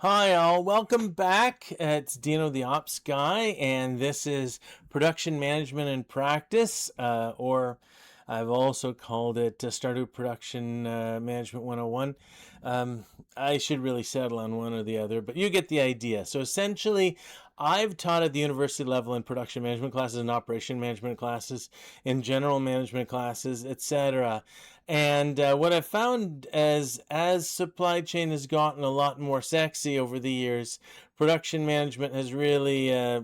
Hi, all. Welcome back. It's Dino the Ops Guy, and this is Production Management and Practice, or I've also called it Stardew Production Management 101. I should really settle on one or the other, but you get the idea. So essentially, I've taught at the university level in production management classes and operation management classes, in general management classes, etc. And what I've found as supply chain has gotten a lot more sexy over the years, production management has really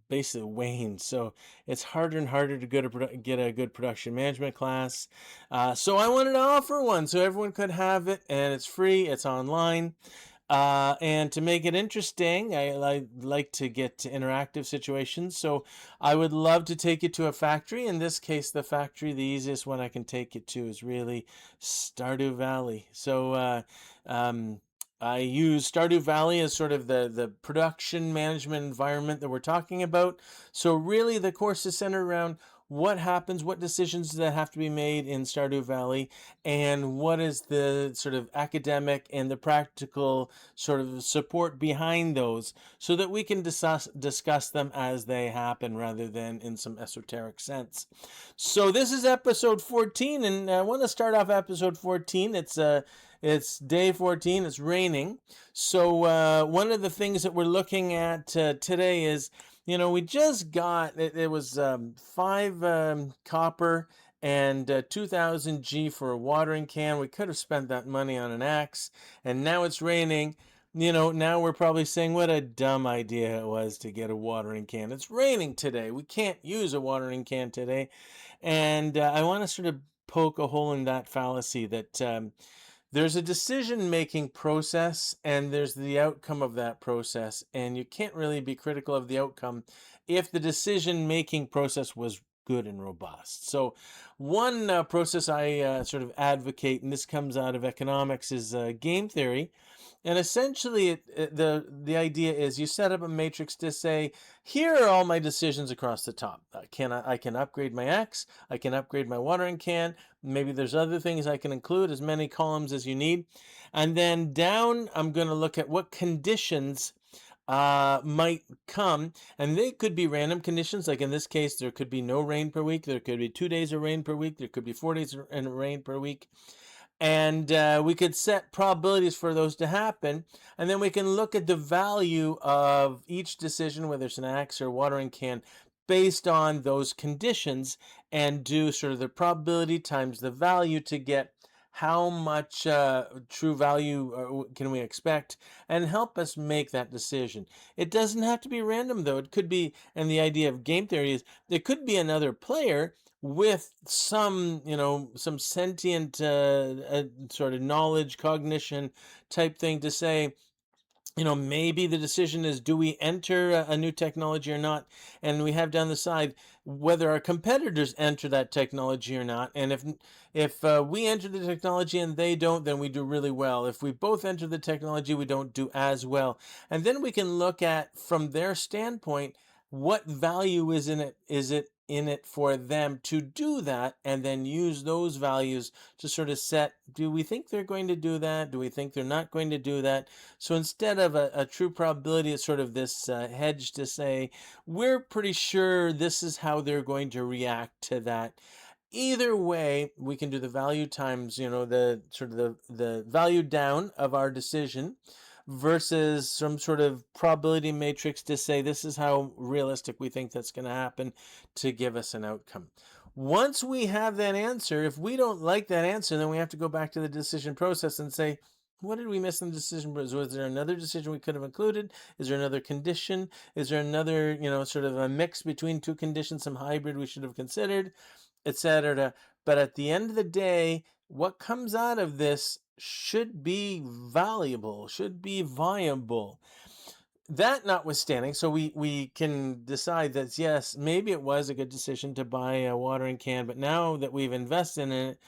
basically waned. So it's harder and harder to get a good production management class. So I wanted to offer one so everyone could have it, and it's free. It's online. And to make it interesting, I like to get to interactive situations. So I would love to take you to a factory. In this case, the factory, the easiest one I can take you to is really Stardew Valley. So I use Stardew Valley as sort of the production management environment that we're talking about. So really the course is centered around what happens, what decisions that have to be made in Stardew Valley, and what is the sort of academic and the practical sort of support behind those so that we can discuss them as they happen rather than in some esoteric sense. So this is episode 14, and I want to start off episode 14. It's day 14. It's raining. So one of the things that we're looking at today is, we just got it was 5 copper and 2000 G for a watering can. We could have spent that money on an axe, and now it's raining. Now we're probably saying what a dumb idea it was to get a watering can. It's raining today. We can't use a watering can today. And I want to sort of poke a hole in that fallacy that there's a decision-making process and there's the outcome of that process. And you can't really be critical of the outcome if the decision-making process was good and robust. So one process I sort of advocate, and this comes out of economics, is game theory. And essentially, the idea is you set up a matrix to say, here are all my decisions across the top. I can upgrade my X, I can upgrade my watering can, maybe there's other things I can include, as many columns as you need. And then down, I'm going to look at what conditions might come, and they could be random conditions. Like in this case, there could be no rain per week, there could be 2 days of rain per week, there could be 4 days of rain per week. And we could set probabilities for those to happen, and then we can look at the value of each decision, whether it's an axe or watering can, based on those conditions, and do sort of the probability times the value to get how much true value can we expect, and help us make that decision. It doesn't have to be random, though. It could be, and the idea of game theory is, there could be another player with some sentient sort of knowledge, cognition type thing to say, maybe the decision is, do we enter a new technology or not? And we have down the side whether our competitors enter that technology or not. And if we enter the technology and they don't, then we do really well. If we both enter the technology, we don't do as well. And then we can look at, from their standpoint, what value is in it for them to do that, and then use those values to sort of set, do we think they're going to do that? Do we think they're not going to do that? So instead of a true probability, it's sort of this hedge to say, we're pretty sure this is how they're going to react to that. Either way, we can do the value times, the sort of the value down of our decision versus some sort of probability matrix to say this is how realistic we think that's going to happen to give us an outcome. Once we have that answer, if we don't like that answer, then we have to go back to the decision process and say, what did we miss in the decision process? Was there another decision we could have included? Is there another condition? Is there another, sort of a mix between two conditions, some hybrid we should have considered, etc.? But at the end of the day, what comes out of this should be valuable, should be viable. That notwithstanding, so we can decide that, yes, maybe it was a good decision to buy a watering can, but now that we've invested in it,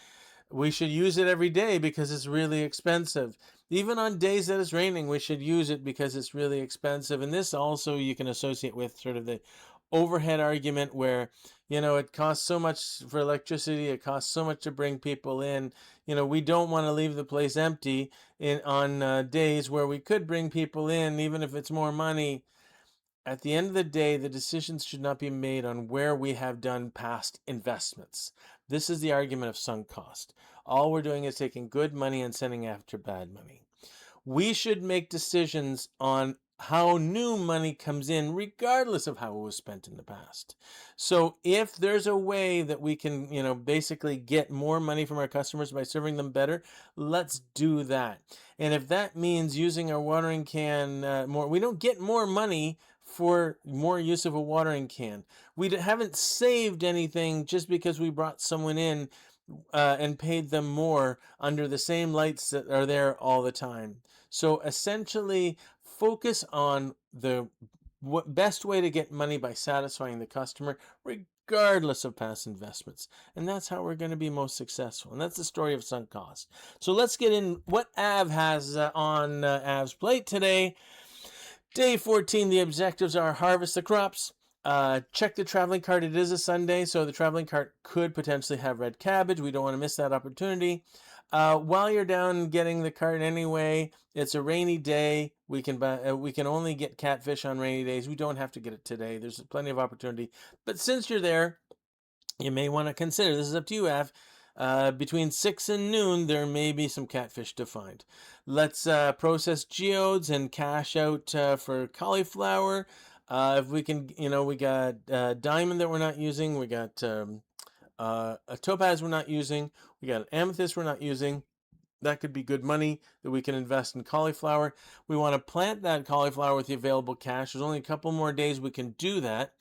we should use it every day because it's really expensive. Even on days that it's raining, we should use it because it's really expensive. And this also you can associate with sort of the overhead argument where, It costs so much for electricity. It costs so much to bring people in. We don't want to leave the place empty on days where we could bring people in, even if it's more money. At the end of the day, the decisions should not be made on where we have done past investments. This is the argument of sunk cost. All we're doing is taking good money and sending after bad money. We should make decisions on how new money comes in, regardless of how it was spent in the past. So if there's a way that we can, basically get more money from our customers by serving them better, let's do that. And if that means using our watering can more, we don't get more money for more use of a watering can. We haven't saved anything just because we brought someone in and paid them more under the same lights that are there all the time. So essentially, focus on the best way to get money by satisfying the customer, regardless of past investments. And that's how we're going to be most successful. And that's the story of sunk cost. So let's get in what Av has on Av's plate today. Day 14, the objectives are harvest the crops. Check the traveling cart. It is a Sunday, so the traveling cart could potentially have red cabbage. We don't want to miss that opportunity. While you're down getting the cart anyway, it's a rainy day. We can only get catfish on rainy days. We don't have to get it today. There's plenty of opportunity. But since you're there, you may want to consider, this is up to you, Av, between 6 and noon, there may be some catfish to find. Let's process geodes and cash out for cauliflower. If we can, we got diamond that we're not using. We got a topaz we're not using. We got an amethyst we're not using. That could be good money that we can invest in cauliflower. We want to plant that cauliflower with the available cash. There's only a couple more days we can do that.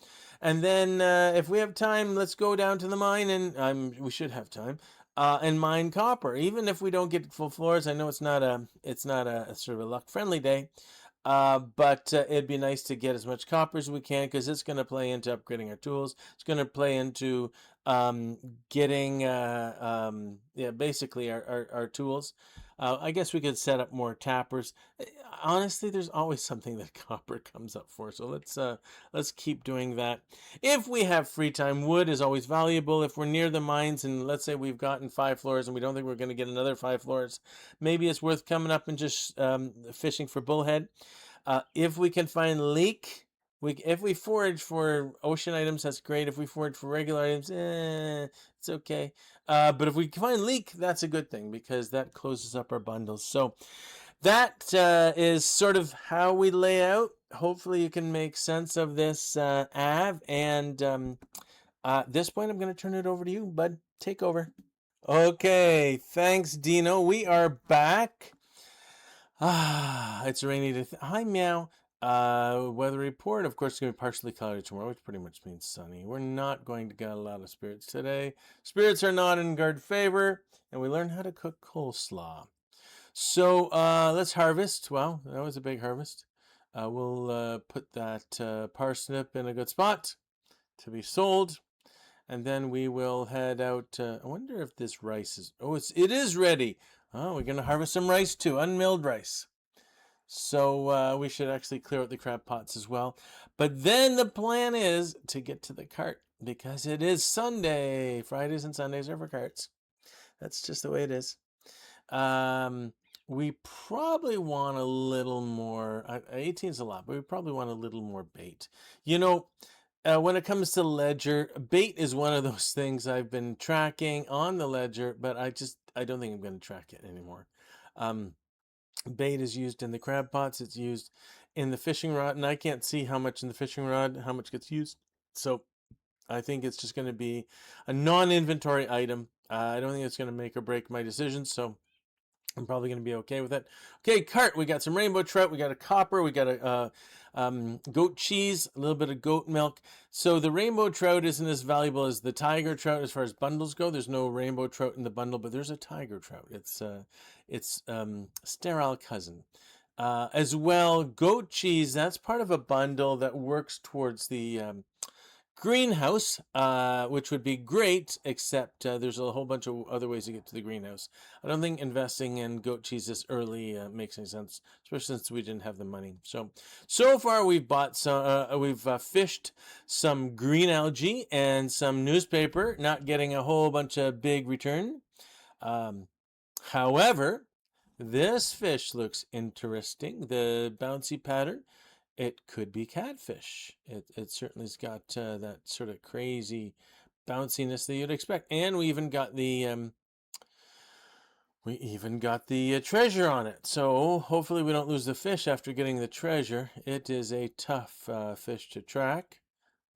And then if we have time, let's go down to the mine, and we should have time, and mine copper. Even if we don't get full floors, I know it's not a sort of a luck friendly day, but it'd be nice to get as much copper as we can, because it's going to play into upgrading our tools. It's going to play into getting basically our tools. I guess we could set up more tappers. Honestly, there's always something that copper comes up for, so let's keep doing that. If we have free time, wood is always valuable. If we're near the mines and let's say we've gotten 5 floors and we don't think we're going to get another 5 floors, maybe it's worth coming up and just fishing for bullhead. If we can find leek, if we forage for ocean items, that's great. If we forage for regular items, it's okay. But if we can find leek, that's a good thing, because that closes up our bundles. So that is sort of how we lay out. Hopefully you can make sense of this, Av. And at this point, I'm going to turn it over to you, bud. Take over. Okay, thanks, Dino. We are back. It's a rainy day. Hi, Meow. Weather report, of course, is going to be partially cloudy tomorrow, which pretty much means sunny. We're not going to get a lot of spirits today. Spirits are not in guard favor, and we learn how to cook coleslaw. So let's harvest. Well, that was a big harvest. We'll put that parsnip in a good spot to be sold. And then we will head out. I wonder if this rice is... Oh, it is ready. Oh, we're going to harvest some rice too. Unmilled rice. So we should actually clear out the crab pots as well. But then the plan is to get to the cart, because it is Sunday. Fridays and Sundays are for carts. That's just the way it is. We probably want a little more. 18 is a lot, but we probably want a little more bait. When it comes to ledger, bait is one of those things I've been tracking on the ledger, but I don't think I'm going to track it anymore. Bait is used in the crab pots. It's used in the fishing rod, and I can't see how much in the fishing rod, how much gets used. So I think it's just going to be a non-inventory item. I don't think it's going to make or break my decision, so I'm probably going to be okay with it. Okay, cart. We got some rainbow trout. We got a copper. We got a goat cheese, a little bit of goat milk. So the rainbow trout isn't as valuable as the tiger trout as far as bundles go. There's no rainbow trout in the bundle, but there's a tiger trout. It's sterile cousin. As well, goat cheese, that's part of a bundle that works towards the greenhouse, which would be great, except there's a whole bunch of other ways to get to the greenhouse. I don't think investing in goat cheese this early makes any sense, especially since we didn't have the money. So far we've bought some, we've fished some green algae and some newspaper, not getting a whole bunch of big return. However, this fish looks interesting. The bouncy pattern. It could be catfish. It certainly's got that sort of crazy bounciness that you'd expect, and we even got the treasure on it. So hopefully we don't lose the fish after getting the treasure. It is a tough fish to track.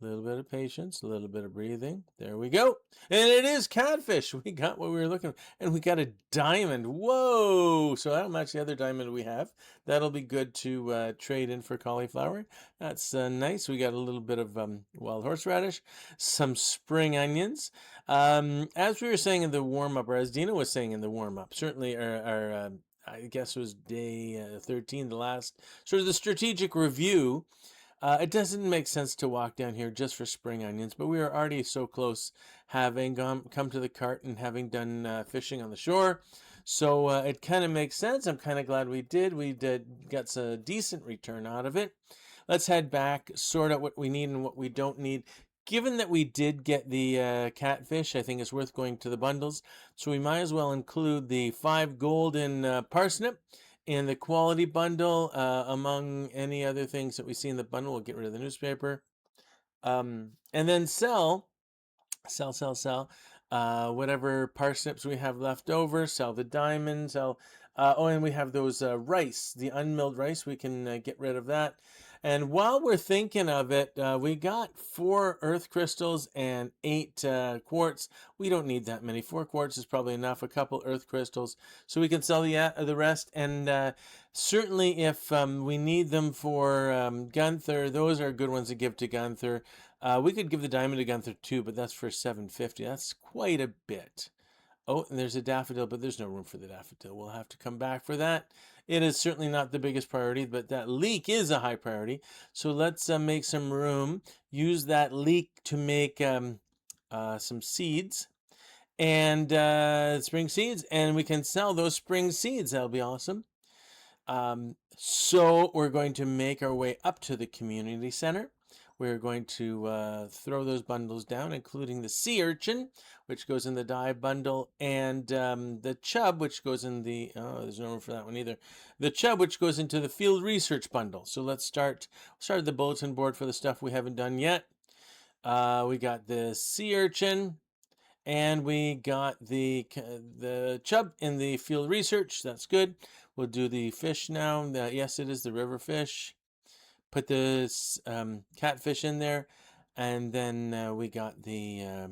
A little bit of patience, a little bit of breathing. There we go. And it is catfish. We got what we were looking for. And we got a diamond. Whoa! So that'll match the other diamond we have. That'll be good to trade in for cauliflower. That's nice. We got a little bit of wild horseradish, some spring onions. As we were saying in the warm-up, or as Dina was saying in the warm-up, certainly our I guess it was day 13, the last, sort of the strategic review. It doesn't make sense to walk down here just for spring onions, but we are already so close, having come to the cart and having done fishing on the shore. So it kind of makes sense. I'm kind of glad we did. We got a decent return out of it. Let's head back, sort out what we need and what we don't need. Given that we did get the catfish, I think it's worth going to the bundles. So we might as well include the 5 golden parsnip in the quality bundle, among any other things that we see in the bundle. We'll get rid of the newspaper. And then sell whatever parsnips we have left over. Sell the diamonds. Sell. And we have those rice, the unmilled rice. We can get rid of that. And while we're thinking of it, we got 4 earth crystals and 8 quartz. We don't need that many. 4 quartz is probably enough. A couple earth crystals, so we can sell the rest. And certainly, if we need them for Gunther, those are good ones to give to Gunther. We could give the diamond to Gunther too, but that's for 750. That's quite a bit. Oh, and there's a daffodil, but there's no room for the daffodil. We'll have to come back for that. It is certainly not the biggest priority, but that leek is a high priority. So let's make some room. Use that leek to make some seeds and spring seeds, and we can sell those spring seeds. That'll be awesome. So we're going to make our way up to the community center. We're going to throw those bundles down, including the sea urchin, which goes in the dye bundle, and the chub, which goes in the, there's no room for that one either. The chub, which goes into the field research bundle. So let's start the bulletin board for the stuff we haven't done yet. We got the sea urchin, and we got the chub in the field research. That's good. We'll do the fish now. Yes, it is the river fish. Put the catfish in there, and then we got the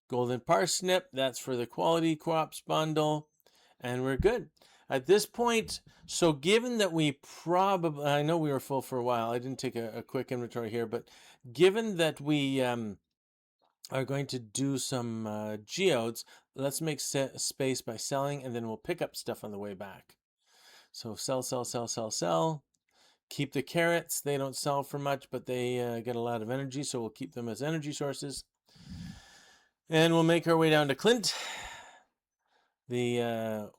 golden parsnip. That's for the quality crops bundle, and we're good at this point. So given that we probably, I know we were full for a while, I didn't take a quick inventory here, but given that we are going to do some geodes, let's make space by selling, and then we'll pick up stuff on the way back. So sell. Keep the carrots. They don't sell for much, but they get a lot of energy, so we'll keep them as energy sources. And we'll make our way down to Clint, the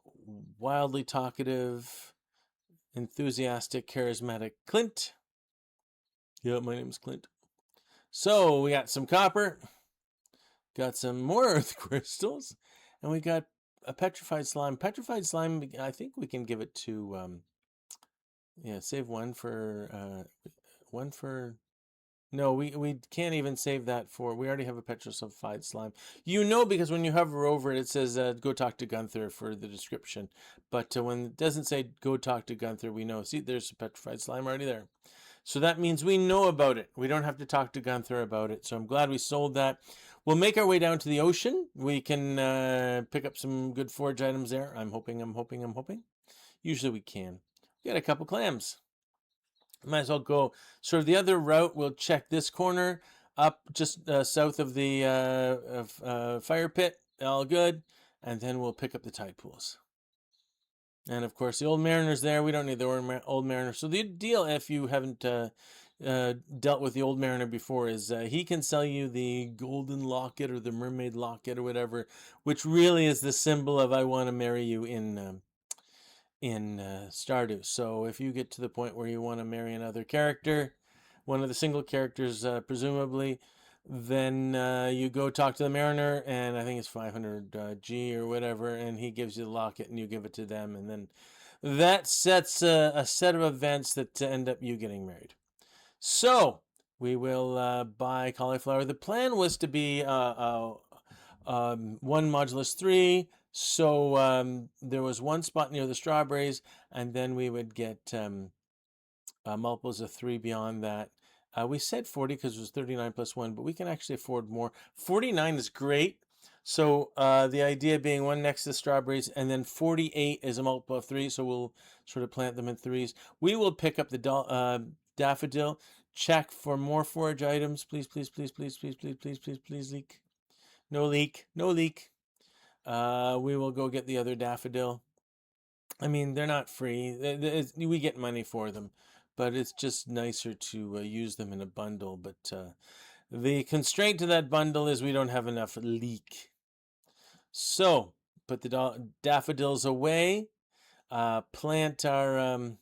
wildly talkative, enthusiastic, charismatic Clint. Yeah, my name's Clint. So we got some copper, got some more earth crystals, and we got a petrified slime. Petrified slime, I think we can give it to... yeah, save one for no, we can't even save that for, we already have a petrified slime. Because when you hover over it, it says go talk to Gunther for the description. But when it doesn't say go talk to Gunther, we know. See, there's a petrified slime already there. So that means we know about it. We don't have to talk to Gunther about it. So I'm glad we sold that. We'll make our way down to the ocean. We can pick up some good forage items there. I'm hoping. Usually we can. Got a couple clams. Might as well go sort of the other route. We'll check this corner up just south of the fire pit. All good. And then we'll pick up the tide pools. And of course, the old mariner's there. We don't need the old mariner. So the deal, if you haven't dealt with the old mariner before is he can sell you the golden locket or the mermaid locket or whatever, which really is the symbol of I want to marry you in Stardew. So if you get to the point where you want to marry another character, one of the single characters, presumably, then you go talk to the mariner, and I think it's 500 G or whatever, and he gives you the locket, and you give it to them, and then that sets a set of events that end up you getting married. So we will buy cauliflower. The plan was to be one modulus 3. So there was one spot near the strawberries, and then we would get multiples of 3 beyond that. We said 40 because it was 39 plus 1, but we can actually afford more. 49 is great. So the idea being one next to the strawberries, and then 48 is a multiple of 3, so we'll sort of plant them in 3s. We will pick up the daffodil. Check for more forage items. Please, please, please, please, please, please, please, please, please, leak. No leak. No leak. We will go get the other daffodil. I mean, they're not free. We get money for them, but it's just nicer to use them in a bundle. But the constraint to that bundle is we don't have enough leek. So put the daffodils away. Plant our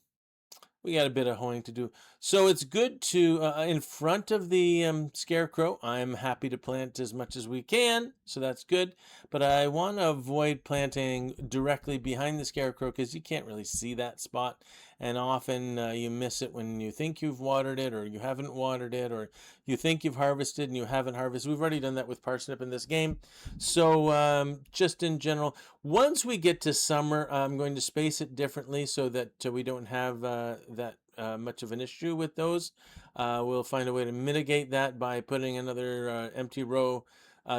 we got a bit of hoeing to do. So it's good to, in front of the scarecrow, I'm happy to plant as much as we can, so that's good. But I want to avoid planting directly behind the scarecrow because you can't really see that spot. And often you miss it when you think you've watered it or you haven't watered it or you think you've harvested and you haven't harvested. We've already done that with parsnip in this game. So just in general, once we get to summer, I'm going to space it differently so that we don't have that much of an issue with those. We'll find a way to mitigate that by putting another empty row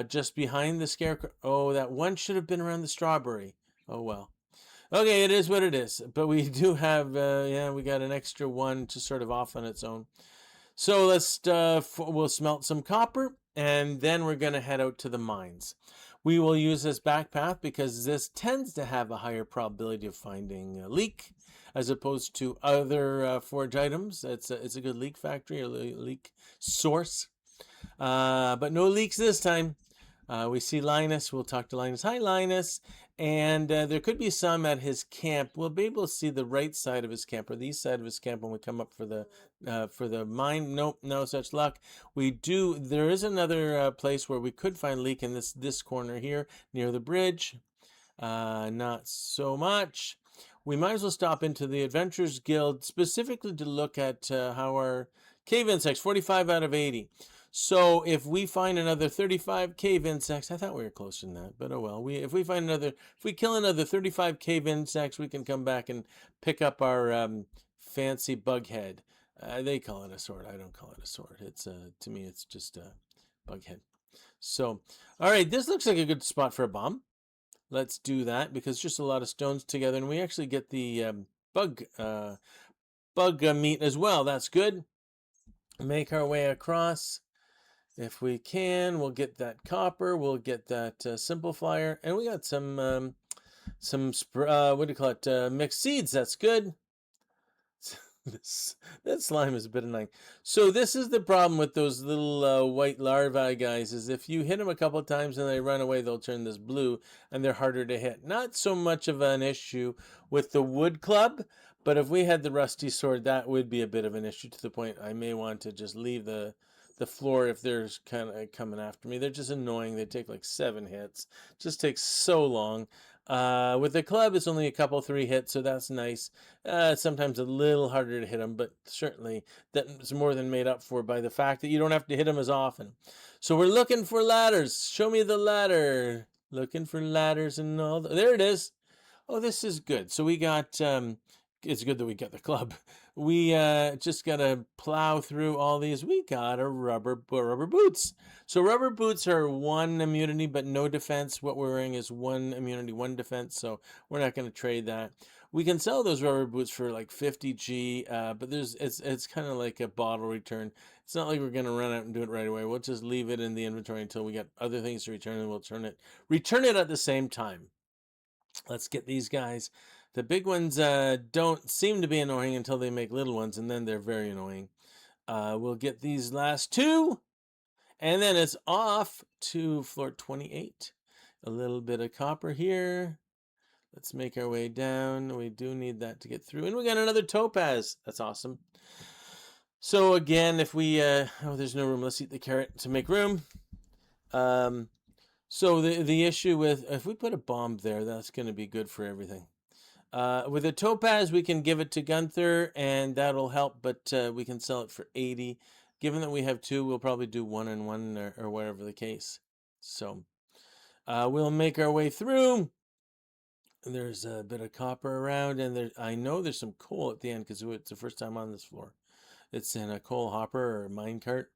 just behind the scarecrow. Oh, that one should have been around the strawberry. Oh, well. Okay, it is what it is. But we do have, we got an extra one to sort of off on its own. So we'll smelt some copper, and then we're going to head out to the mines. We will use this back path because this tends to have a higher probability of finding a leak as opposed to other forage items. It's a good leak factory or leak source. But no leaks this time. We see Linus. We'll talk to Linus. Hi, Linus. And there could be some at his camp. We'll be able to see the right side of his camp or the east side of his camp when we come up for the mine. Nope, no such luck. There is another place where we could find leak in this corner here near the bridge. Not so much. We might as well stop into the Adventurers Guild specifically to look at how our cave insects, 45 out of 80. So if we find another 35 cave insects, I thought we were closer than that, but oh well. If we kill another 35 cave insects, we can come back and pick up our fancy bug head. They call it a sword. I don't call it a sword. It's to me, it's just a bug head. So, all right, this looks like a good spot for a bomb. Let's do that because just a lot of stones together, and we actually get the bug meat as well. That's good. Make our way across. If we can, we'll get that copper, we'll get that simple flyer, and we got some what do you call it, mixed seeds. That's good. That slime is a bit annoying. So this is the problem with those little white larvae guys, is if you hit them a couple of times and they run away, they'll turn this blue, and they're harder to hit. Not so much of an issue with the wood club, but if we had the rusty sword, that would be a bit of an issue to the point I may want to just leave the floor if they're kind of coming after me. They're just annoying. They take like 7 hits. It just takes so long. With the club, it's only a couple 3 hits, so that's nice. Sometimes a little harder to hit them, but certainly that's more than made up for by the fact that you don't have to hit them as often. So we're looking for ladders. Show me the ladder. Looking for ladders and all. There it is. Oh, this is good. So we got it's good that we got the club. We just got to plow through all these. We got a rubber boots. So rubber boots are 1 immunity but no defense. What we're wearing is 1 immunity, 1 defense. So we're not going to trade that. We can sell those rubber boots for like 50 G, but it's kind of like a bottle return. It's not like we're going to run out and do it right away. We'll just leave it in the inventory until we get other things to return, and we'll return it at the same time. Let's get these guys. The big ones don't seem to be annoying until they make little ones, and then they're very annoying. We'll get these last two, and then it's off to floor 28. A little bit of copper here. Let's make our way down. We do need that to get through. And we got another topaz. That's awesome. So again, if we, oh, there's no room. Let's eat the carrot to make room. So the issue with, if we put a bomb there, that's going to be good for everything. With a topaz, we can give it to Gunther, and that'll help, but we can sell it for 80. Given that we have two, we'll probably do 1 and 1 or whatever the case. So we'll make our way through. There's a bit of copper around, and I know there's some coal at the end because it's the first time on this floor. It's in a coal hopper or mine cart.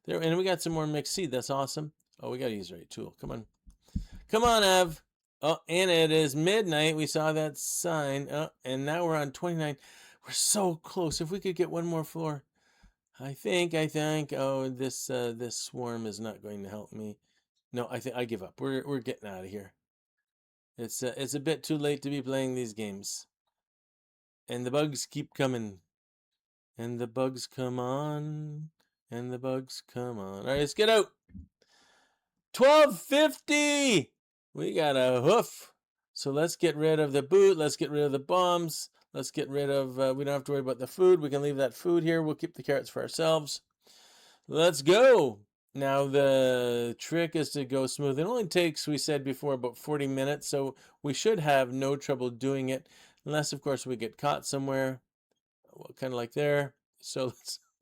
There, and we got some more mixed seed. That's awesome. Oh, we got to use the right tool. Come on. Come on, Ev. Oh, and it is midnight. We saw that sign. Oh, and now we're on 29. We're so close. If we could get one more floor. I think. Oh, this swarm is not going to help me. No, I think I give up. We're getting out of here. It's a bit too late to be playing these games. And the bugs keep coming. And the bugs come on. And the bugs come on. All right, let's get out. 1250. We got a hoof. So let's get rid of the boot. Let's get rid of the bombs. Let's get rid of, we don't have to worry about the food. We can leave that food here. We'll keep the carrots for ourselves. Let's go. Now the trick is to go smooth. It only takes, we said before, about 40 minutes. So we should have no trouble doing it. Unless, of course, we get caught somewhere. Well, kind of like there. So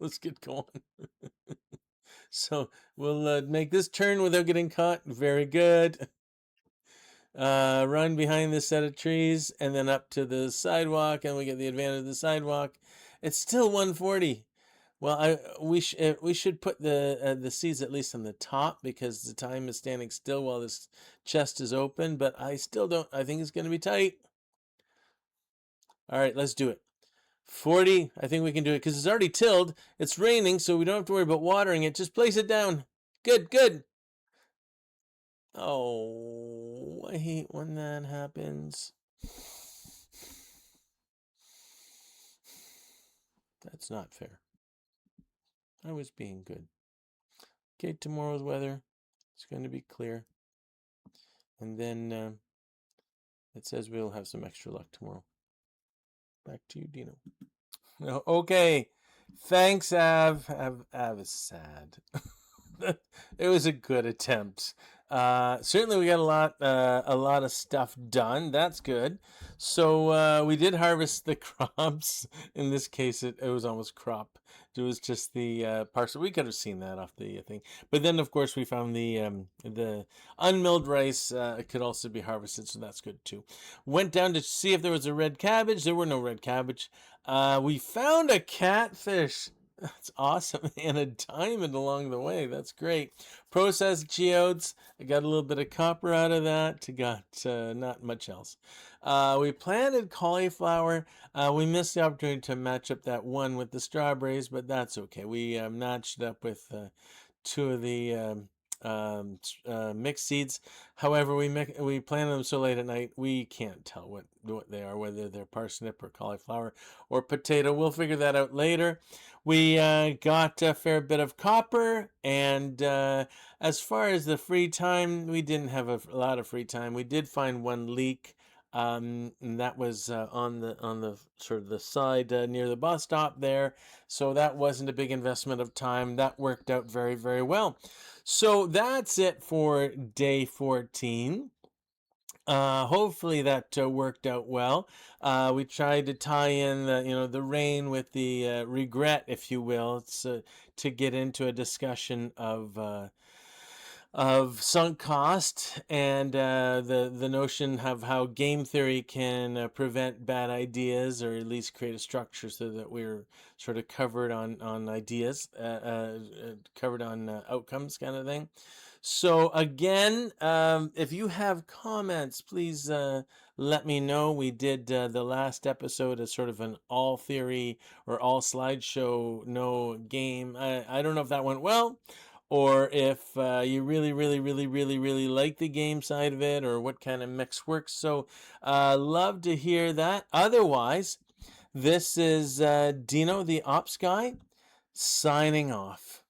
let's get going. So we'll make this turn without getting caught. Very good. Run behind this set of trees and then up to the sidewalk, and we get the advantage of the sidewalk. It's still 140. Well, we should put the seeds at least on the top because the time is standing still while this chest is open. But I still don't. I think it's going to be tight. All right, let's do it. 40. I think we can do it because it's already tilled. It's raining, so we don't have to worry about watering it. Just place it down. Good, good. Oh, I hate when that happens. That's not fair. I was being good. Okay, tomorrow's weather. It's going to be clear. And then it says we'll have some extra luck tomorrow. Back to you, Dino. Okay. Thanks, Av. Av is sad. It was a good attempt. Certainly we got a lot of stuff done. That's good. So we did harvest the crops. In this case, it was almost crop. It was just the parcel. We could have seen that off the thing. But then, of course, we found the unmilled rice. It could also be harvested, so that's good too. Went down to see if there was a red cabbage. There were no red cabbage. We found a catfish. That's awesome. And a diamond along the way. That's great. Processed geodes. I got a little bit of copper out of that. Got not much else. We planted cauliflower. We missed the opportunity to match up that one with the strawberries, but that's okay. We matched up with two of the mixed seeds. However, we planted them so late at night, we can't tell what they are, whether they're parsnip or cauliflower or potato. We'll figure that out later. We got a fair bit of copper, and as far as the free time, we didn't have a lot of free time. We did find one leak. And that was on the sort of the side near the bus stop there. So that wasn't a big investment of time. That worked out very, very well. So that's it for day 14. Hopefully that worked out well. We tried to tie in the rain with the regret, if you will. It's to get into a discussion of sunk cost and the notion of how game theory can prevent bad ideas, or at least create a structure so that we're sort of covered on ideas, covered on outcomes, kind of thing. So again, if you have comments, please let me know. We did the last episode as sort of an all theory or all slideshow, no game. I don't know if that went well, or if you really, really, really, really, really like the game side of it, or what kind of mix works. So love to hear that. Otherwise, this is Dino, the Ops Guy, signing off.